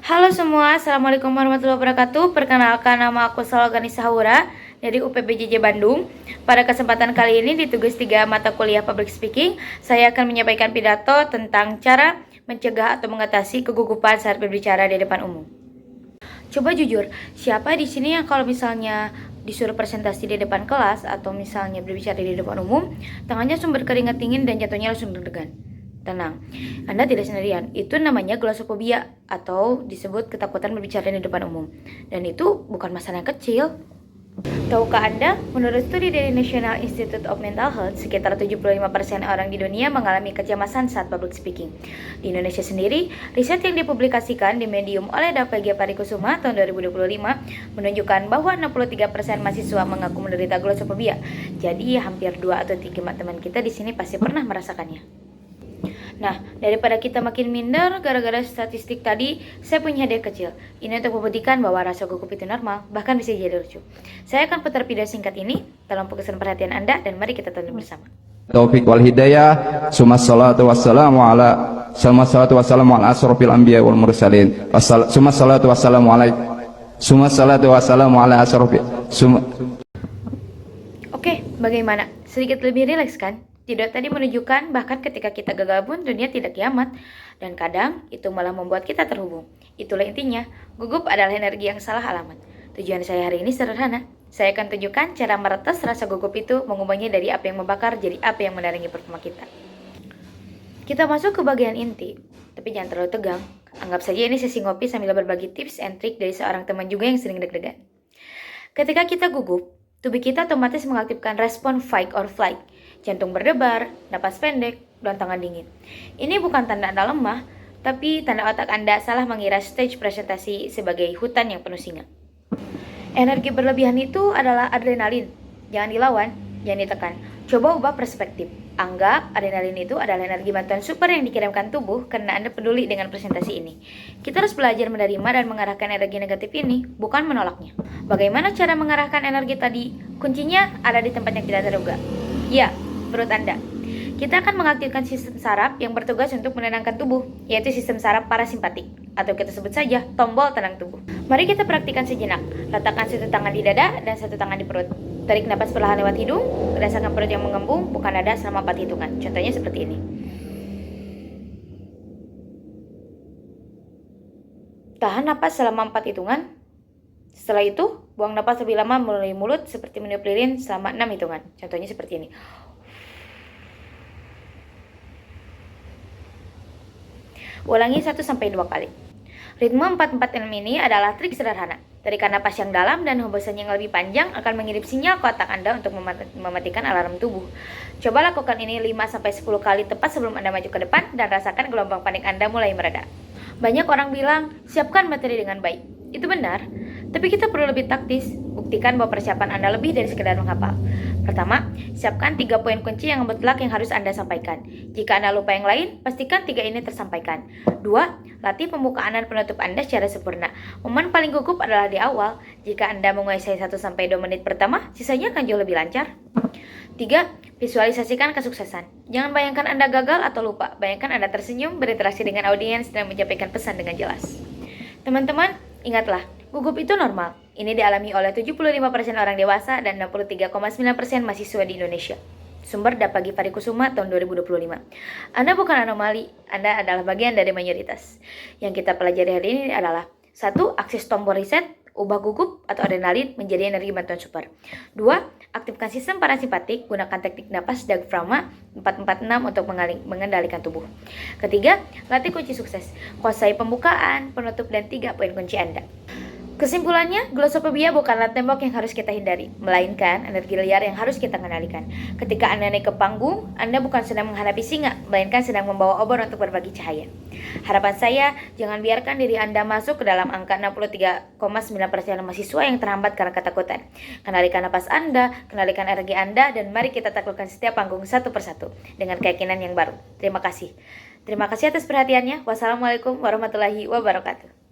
Halo semua, Assalamualaikum warahmatullahi wabarakatuh. Perkenalkan, nama aku Salogani Sahura dari UPBJJ Bandung. Pada kesempatan kali ini di tugas 3 mata kuliah Public Speaking, saya akan menyampaikan pidato tentang cara mencegah atau mengatasi kegugupan saat berbicara di depan umum. Coba jujur, siapa di sini yang kalau misalnya disuruh presentasi di depan kelas atau misalnya berbicara di depan umum, tangannya sumber keringat dingin dan jatuhnya langsung deg-degan? Tenang, Anda tidak sendirian. Itu namanya glossophobia atau disebut ketakutan berbicara di depan umum. Dan itu bukan masalah yang kecil. Tahukah Anda, menurut studi dari National Institute of Mental Health, sekitar 75% orang di dunia mengalami kecemasan saat public speaking. Di Indonesia sendiri, riset yang dipublikasikan di Medium oleh Davagia Parikusuma tahun 2025 menunjukkan bahwa 63% mahasiswa mengaku menderita glossophobia. Jadi, hampir 2 atau 3 teman kita di sini pasti pernah merasakannya. Nah, daripada kita makin minder gara-gara statistik tadi, saya punya hadiah kecil. Ini untuk membuktikan bahwa rasa gugup itu normal, bahkan bisa jadi lucu. Saya akan putar video singkat ini, tolong fokuskan perhatian Anda dan mari kita tonton bersama. Taufik wal hidayah, summa salatu wassalamu ala asrofil anbiya wal mursalin, summa salatu wassalamu ala Oke, bagaimana? Sedikit lebih rileks kan? Tidak tadi menunjukkan bahkan ketika kita gagal pun dunia tidak kiamat. Dan kadang itu malah membuat kita terhubung. Itulah intinya, gugup adalah energi yang salah alamat. Tujuan saya hari ini sederhana. Saya akan tunjukkan cara meretas rasa gugup itu, mengubahnya dari api yang membakar jadi api yang menaringi performa kita. Kita masuk ke bagian inti, tapi jangan terlalu tegang. Anggap saja ini sesi ngopi sambil berbagi tips and trik dari seorang teman juga yang sering deg-degan. Ketika kita gugup, tubuh kita otomatis mengaktifkan respon fight or flight. Jantung berdebar, napas pendek, dan tangan dingin. Ini bukan tanda Anda lemah, tapi tanda otak Anda salah mengira stage presentasi sebagai hutan yang penuh singa. Energi berlebihan itu adalah adrenalin. Jangan dilawan, jangan ditekan. Coba ubah perspektif. Anggap adrenalin itu adalah energi bantuan super yang dikirimkan tubuh karena Anda peduli dengan presentasi ini. Kita harus belajar menerima dan mengarahkan energi negatif ini, bukan menolaknya. Bagaimana cara mengarahkan energi tadi? Kuncinya ada di tempat yang tidak terduga. Ya, perut Anda. Kita akan mengaktifkan sistem saraf yang bertugas untuk menenangkan tubuh, yaitu sistem saraf parasimpatik, atau kita sebut saja tombol tenang tubuh. Mari kita praktikkan sejenak. Letakkan satu tangan di dada dan satu tangan di perut. Tarik napas perlahan lewat hidung, rasakan perut yang mengembung, bukan dada selama 4 hitungan. Contohnya seperti ini. Tahan napas selama 4 hitungan. Setelah itu, buang napas lebih lama melalui mulut seperti meniup lilin selama 6 hitungan. Contohnya seperti ini. Ulangi 1-2 kali. Ritme 4-4-6 ini adalah trik sederhana. Tarikan napas yang dalam dan hembusan yang lebih panjang akan mengirim sinyal ke otak Anda untuk mematikan alarm tubuh. Coba lakukan ini 5-10 kali tepat sebelum Anda maju ke depan dan rasakan gelombang panik Anda mulai mereda. Banyak orang bilang, siapkan materi dengan baik. Itu benar, tapi kita perlu lebih taktis. Buktikan bahwa persiapan Anda lebih dari sekedar menghafal. Pertama, siapkan 3 poin kunci yang mutlak yang harus Anda sampaikan. Jika Anda lupa yang lain, pastikan 3 ini tersampaikan. 2, latih pembukaan dan penutup Anda secara sempurna. Momen paling gugup adalah di awal. Jika Anda menguasai 1-2 menit pertama, sisanya akan jauh lebih lancar. 3, visualisasikan kesuksesan. Jangan bayangkan Anda gagal atau lupa. Bayangkan Anda tersenyum, berinteraksi dengan audiens, dan menyampaikan pesan dengan jelas. Teman-teman, ingatlah, gugup itu normal. Ini dialami oleh 75% orang dewasa dan 63,9% mahasiswa di Indonesia. Sumber Davagia Parikusuma tahun 2025. Anda bukan anomali, Anda adalah bagian dari mayoritas. Yang kita pelajari hari ini adalah 1. Akses tombol reset, ubah gugup atau adrenalin menjadi energi bantuan super. 2. Aktifkan sistem parasimpatik, gunakan teknik napas diafragma 4-4-6 untuk mengendalikan tubuh. Ketiga, latih kunci sukses, kuasai pembukaan, penutup, dan 3 poin kunci Anda. Kesimpulannya, glossophobia bukanlah tembok yang harus kita hindari, melainkan energi liar yang harus kita kendalikan. Ketika Anda naik ke panggung, Anda bukan sedang menghadapi singa, melainkan sedang membawa obor untuk berbagi cahaya. Harapan saya, jangan biarkan diri Anda masuk ke dalam angka 63,9% mahasiswa yang terhambat karena ketakutan. Kendalikan napas Anda, kendalikan energi Anda, dan mari kita taklukkan setiap panggung satu persatu dengan keyakinan yang baru. Terima kasih. Terima kasih atas perhatiannya. Wassalamualaikum warahmatullahi wabarakatuh.